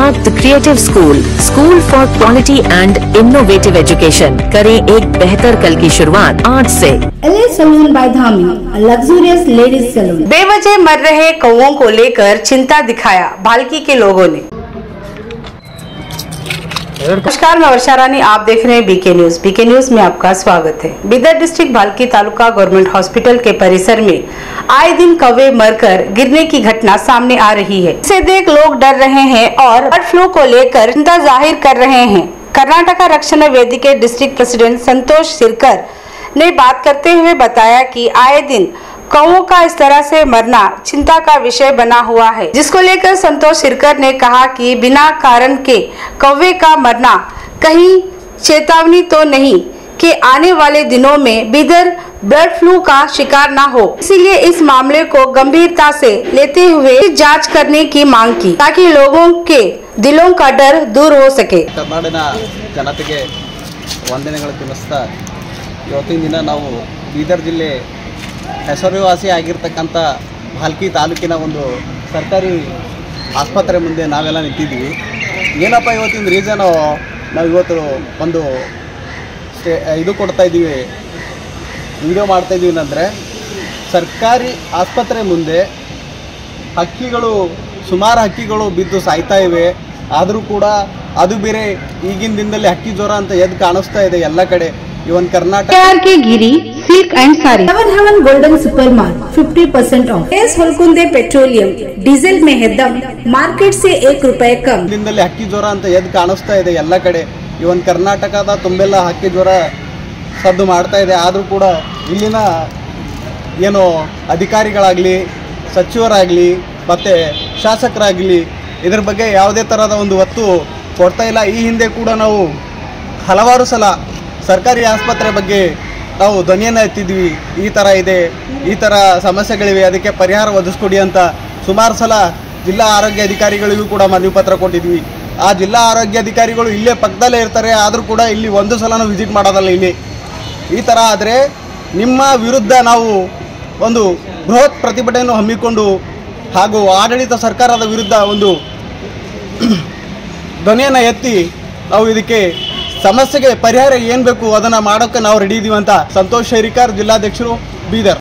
The creative school for quality and innovative education. करें एक बेहतर कल की शुरुआत आज से। LA salon by Dhami, luxurious ladies salon. बेवजह मर रहे कौओं को लेकर चिंता दिखाया भालकी के लोगों ने। नमस्कार, मैं वर्षा रानी, आप देख रहे हैं बीके न्यूज में आपका स्वागत है। Bidar district Bhalki taluka government hospital के परिसर में आए दिन कौवे मरकर गिरने की घटना सामने आ रही है। इसे देख लोग डर रहे हैं और बर्ड फ्लू को लेकर चिंता जाहिर कर रहे हैं। कर्नाटक रक्षण वेदी के डिस्ट्रिक्ट प्रेसिडेंट संतोष सिरकर ने बात करते हुए बताया कि आए दिन कौओं का इस तरह से मरना चिंता का विषय बना हुआ है, जिसको लेकर संतोष सिरकर ने कहा कि बिना कारण के कौवे का मरना कहीं चेतावनी तो नहीं कि आने वाले दिनों में बिदर बर्ड फ्लू का शिकार न हो। इसीलिए इस मामले को गंभीरता से लेते हुए जांच करने की मांग की, ताकि लोगों के दिलों का डर दूर हो सके। ಕರ್ನಾಟಕ ಜನತೆಗೆ ವಂದನೆಗಳು ತಿಳಿಸ್ತಾ ಇವತ್ತಿನ ದಿನ ನಾವು ಬೀದರ್ ಜಿಲ್ಲೆ ಹೆಸರುವಾಸಿ ಆಗಿರ್ತಕ್ಕಂಥ ಭಾಲ್ಕಿ ತಾಲೂಕಿನ ಒಂದು ಸರ್ಕಾರಿ ಆಸ್ಪತ್ರೆ ಮುಂದೆ ನಾವೆಲ್ಲ ನಿಂತಿದ್ವಿ। ಏನಪ್ಪ ಇವತ್ತಿನ ರೀಸನು ನಾವು ಇವತ್ತು ಒಂದು ಇದು ಕೊಡ್ತಾಯಿದ್ದೀವಿ, ವಿಡಿಯೋ ಮಾಡ್ತಾಯಿದ್ದೀವಿ ಅಂದರೆ ಸರ್ಕಾರಿ ಆಸ್ಪತ್ರೆ ಮುಂದೆ ಹಕ್ಕಿಗಳು ಸುಮಾರು ಹಕ್ಕಿಗಳು ಬಿದ್ದು ಸಾಯ್ತಾ ಇವೆ। ಆದರೂ ಕೂಡ ಅದು ಬೇರೆ ಈಗಿನ ದಿನದಲ್ಲಿ ಹಕ್ಕಿ ಜ್ವರ ಅಂತ ಎದ್ದು ಕಾಣಿಸ್ತಾ ಇದೆ ಎಲ್ಲ ಕಡೆ। ಇವನ್ ಕರ್ನಾಟಕ के Giri silk and sari, seven heaven golden super mart 50% off. S Holkunde petroleum diesel में है दम, मार्केट से 1 रुपए कम। ದಿನದಲ್ಲಿ ಹಕ್ಕಿ ಜ್ವರ ಅಂತ ಎದ್ದು ಕಾಣಿಸ್ತಾ ಇದೆ ಎಲ್ಲ ಕಡೆ। ಇವನ್ ಕರ್ನಾಟಕದ ತುಂಬೆಲ್ಲ ಹಕ್ಕಿ ಜ್ವರ ಸದ್ದು ಮಾಡ್ತಾ ಇದೆ। ಆದರೂ ಕೂಡ ಇಲ್ಲಿನ ಏನು ಅಧಿಕಾರಿಗಳಾಗಲಿ ಸಚಿವರಾಗಲಿ ಮತ್ತು ಶಾಸಕರಾಗಲಿ ಇದರ ಬಗ್ಗೆ ಯಾವುದೇ ಥರದ ಒಂದು ಒತ್ತು ಕೊಡ್ತಾ ಇಲ್ಲ। ಈ ಹಿಂದೆ ಕೂಡ ನಾವು ಹಲವಾರು ಸಲ ಸರ್ಕಾರಿ ಆಸ್ಪತ್ರೆ ಬಗ್ಗೆ ನಾವು ಧ್ವನಿಯನ್ನು ಎತ್ತಿದ್ವಿ, ಈ ಥರ ಇದೆ, ಈ ಥರ ಸಮಸ್ಯೆಗಳಿವೆ, ಅದಕ್ಕೆ ಪರಿಹಾರ ಒದಗಿಸ್ಕೊಡಿ ಅಂತ ಸುಮಾರು ಸಲ ಜಿಲ್ಲಾ ಆರೋಗ್ಯ ಅಧಿಕಾರಿಗಳಿಗೂ ಕೂಡ ಮನವಿ ಪತ್ರ ಕೊಟ್ಟಿದ್ವಿ। ಆ ಜಿಲ್ಲಾ ಆರೋಗ್ಯ ಅಧಿಕಾರಿಗಳು ಇಲ್ಲೇ ಪಕ್ಕದಲ್ಲೇ ಇರ್ತಾರೆ, ಆದರೂ ಕೂಡ ಇಲ್ಲಿ ಒಂದು ಸಲನೂ ವಿಸಿಟ್ ಮಾಡೋದಲ್ಲ ಇಲ್ಲಿ। ಈ ಥರ ಆದರೆ ನಿಮ್ಮ ವಿರುದ್ಧ ನಾವು ಒಂದು ಬೃಹತ್ ಪ್ರತಿಭಟನೆಯನ್ನು ಹಮ್ಮಿಕೊಂಡು ಹಾಗೂ ಆಡಳಿತ ಸರ್ಕಾರದ ವಿರುದ್ಧ ಒಂದು ಧ್ವನಿಯನ್ನು ಎತ್ತಿ ನಾವು ಇದಕ್ಕೆ ಸಮಸ್ಯೆಗೆ ಪರಿಹಾರ ಏನು ಬೇಕು ಅದನ್ನು ಮಾಡೋಕ್ಕೆ ನಾವು ರೆಡಿ ಇದ್ದೀವಿ ಅಂತ ಸಂತೋಷ್ ಶೇರಿಕಾರ್, ಜಿಲ್ಲಾಧ್ಯಕ್ಷರು, ಬೀದರ್।